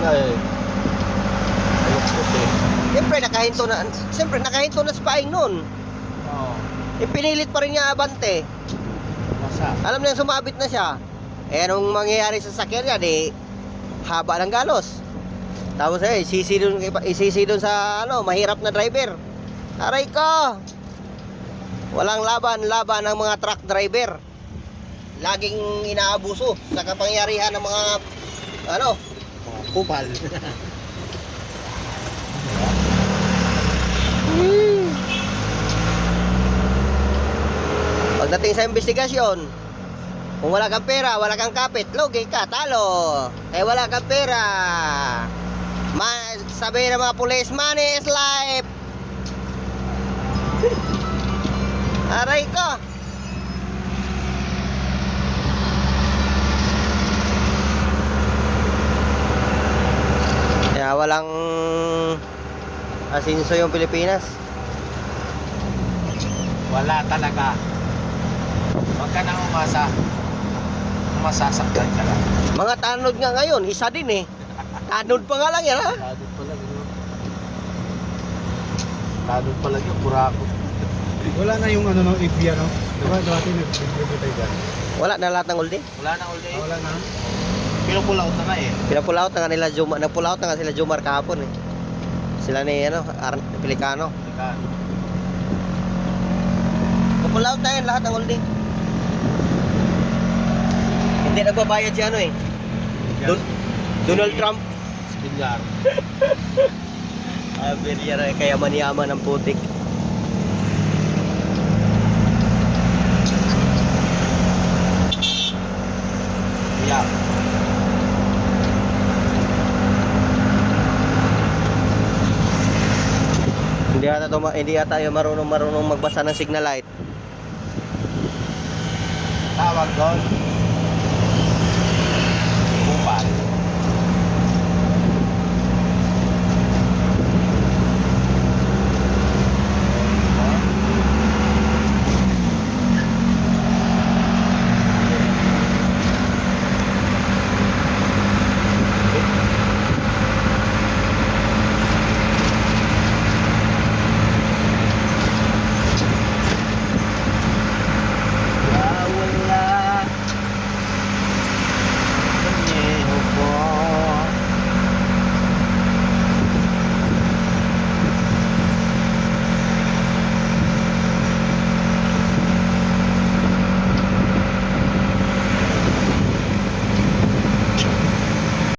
Ay. Ayok eh. Siyempre nakahinto na sa paing nun. Oo. Pinilit pa rin niya abante. Masa. Alam na sumabit na siya. Eh anong mangyayari sa sakyan niya, di haba ng galos. Tapos isisi dun sa mahirap na driver. Aray ko. Walang laban ng mga truck driver. Laging inaabuso sa kapangyarihan ng mga Kupal. Pagdating sa investigasyon, kung wala kang pera, wala kang kapit, lugi ka, talo. Wala kang pera. Sabi ng mga pulis, money is life. Aray ko. Kaya walang asinso yung Pilipinas. Wala talaga. Huwag ka nang umasa. Masasaktan ka lang. Mga tanod nga ngayon, isa din eh. Tanod pa nga lang yan, ha? Tanod pa lang yun. Tanod pa lang yun, purako. Wala na yung ano ng IPIA, no? Diba dati nag-review tayo dyan? Wala na lahat ng uldi. Wala na all day. Wala na. Pinupulaot na nga eh. Pinapulaot na nga nila Jumar. Nagpulaot na nga sila Jumar kahapon eh. Sila ni Pelicano. Teka. Pupulaot na yan lahat ng uldi. Hindi nagbabayad si eh. Donald Trump. Spinyar. Kaya maniyaman ang putik. Yeah. Hindi ata yung marunong magbasa ng signal light. Tawag doon.